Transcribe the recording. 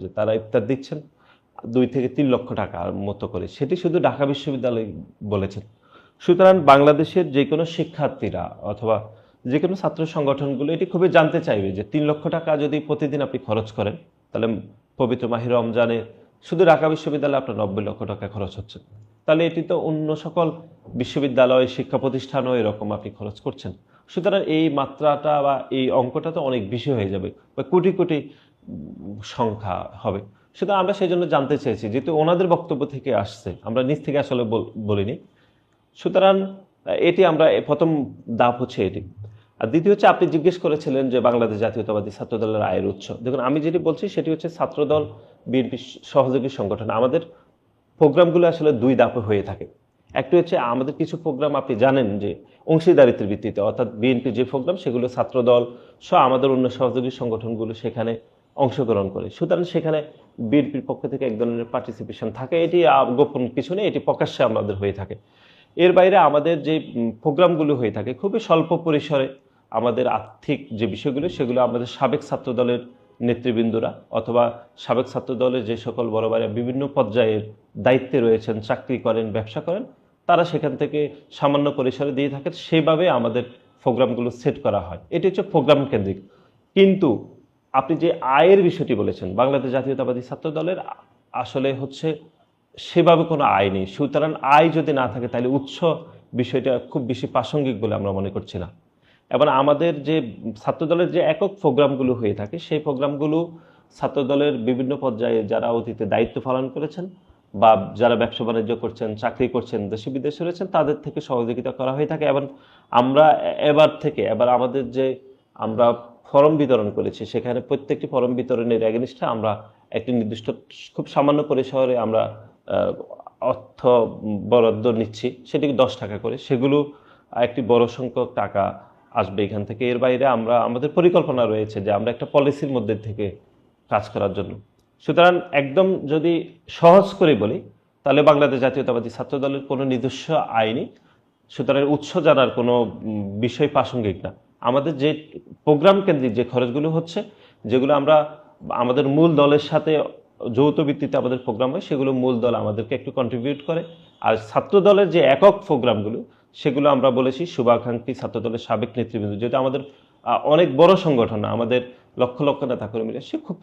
যে তারা ইফতার দিচ্ছেন 2 থেকে 3 লক্ষ টাকার মতো করে, সেটি শুধু ঢাকা বিশ্ববিদ্যালয় বলেছেন। সুতরাং বাংলাদেশের যে কোনো শিক্ষার্থীরা অথবা যে কোনো ছাত্র সংগঠনগুলো এটি খুবই জানতে চাইবে যে 3 লক্ষ টাকা যদি প্রতিদিন আপনি খরচ করেন, তাহলে পবিত্র মাহে রমজানে শুধু ঢাকা বিশ্ববিদ্যালয়ে আপনার 90 লক্ষ টাকা খরচ হচ্ছে। তাহলে এটি তো অন্য সকল বিশ্ববিদ্যালয় শিক্ষা প্রতিষ্ঠানও এরকম আপনি খরচ করছেন। সুতরাং এই মাত্রাটা বা এই অঙ্কটা তো অনেক বেশি হয়ে যাবে বা কোটি কোটি সংখ্যা হবে। সুতরাং আমরা সেই জন্য জানতে চেয়েছি, যেহেতু ওনাদের বক্তব্য থেকে আসছে, আমরা নিজ থেকে আসলে বলিনি। সুতরাং এটি আমরা প্রথম ধাপ হচ্ছে এটি। আর দ্বিতীয় হচ্ছে, আপনি জিজ্ঞেস করেছিলেন যে বাংলাদেশ জাতীয়তাবাদী ছাত্রদলের আয়ের উৎস। দেখুন, আমি যেটি বলছি সেটি হচ্ছে ছাত্রদল, বিএনপি সহযোগী সংগঠন। আমাদের প্রোগ্রামগুলো আসলে 2 ধাপে হয়ে থাকে। একটি হচ্ছে আমাদের কিছু প্রোগ্রাম আপনি জানেন যে অংশীদারিত্বের ভিত্তিতে, অর্থাৎ বিএনপি যে প্রোগ্রাম সেগুলো ছাত্রদল সহ আমাদের অন্য সহযোগী সংগঠনগুলো সেখানে অংশগ্রহণ করে। সুতরাং সেখানে বিএনপির পক্ষ থেকে এক ধরনের পার্টিসিপেশন থাকে, এটি গোপন কিছু নেই, এটি প্রকাশ্যে আমাদের হয়ে থাকে। এর বাইরে আমাদের যে প্রোগ্রামগুলো হয়ে থাকে খুবই স্বল্প পরিসরে, আমাদের আর্থিক যে বিষয়গুলো সেগুলো আমাদের সাবেক ছাত্রদলের নেতৃবৃন্দরা অথবা সাবেক ছাত্রদলের যে সকল বড় ভাইরা বিভিন্ন পর্যায়ের দায়িত্বে রয়েছেন, চাকরি করেন, ব্যবসা করেন, তারা সেখান থেকে সামান্য পরিসরে দিয়ে থাকেন। সেভাবে আমাদের প্রোগ্রামগুলো সেট করা হয়। এটি হচ্ছে প্রোগ্রাম কেন্দ্রিক। কিন্তু আপনি যে আয়ের বিষয়টি বলেছেন, বাংলাদেশ জাতীয়তাবাদী ছাত্রদলের আসলে হচ্ছে সেভাবে কোনো আয় নেই। সুতরাং আয় যদি না থাকে তাহলে উৎস বিষয়টা খুব বেশি প্রাসঙ্গিক বলে আমরা মনে করছি না। এবং আমাদের যে ছাত্রদলের যে একক প্রোগ্রামগুলো হয়ে থাকে সেই প্রোগ্রামগুলো ছাত্রদলের বিভিন্ন পর্যায়ে যারা অতীতে দায়িত্ব পালন করেছেন বা যারা ব্যবসা বাণিজ্য করছেন, চাকরি করছেন, দেশে বিদেশে রয়েছেন, তাদের থেকে সহযোগিতা করা হয়ে থাকে। এবং আমরা এবার আমাদের যে আমরা ফরম বিতরণ করেছি, সেখানে প্রত্যেকটি ফরম বিতরণের এগেনিস্টে আমরা একটি নির্দিষ্ট খুব সামান্য পরিসরে আমরা অর্থ বরাদ্দ নিচ্ছি, সেটি 10 টাকা করে। সেগুলো একটি বড় সংখ্যক টাকা আসবে এখান থেকে। এর বাইরে আমাদের পরিকল্পনা রয়েছে যে আমরা একটা পলিসির মধ্যে থেকে কাজ করার জন্য। সুতরাং একদম যদি সহজ করে বলি, তাহলে বাংলাদেশ জাতীয়তাবাদী ছাত্রদলের কোনো নিজস্ব আইনি, সুতরাং উৎস জানার কোনো বিষয় প্রাসঙ্গিক না। আমাদের যে প্রোগ্রাম কেন্দ্রিক যে খরচগুলো হচ্ছে, যেগুলো আমরা আমাদের মূল দলের সাথে যৌথ ভিত্তিতে আমাদের প্রোগ্রাম হয়, সেগুলো মূল দল আমাদেরকে একটু কন্ট্রিবিউট করে। আর ছাত্র দলের যে একক প্রোগ্রামগুলো সেগুলো আমরা বলেছি শুভাকাঙ্ক্ষী ছাত্র দলের সাবেক নেতৃবৃন্দ, যেহেতু আমাদের অনেক বড় সংগঠন, আমাদের লক্ষ লক্ষ নেতা কর্মীরা, সে খুব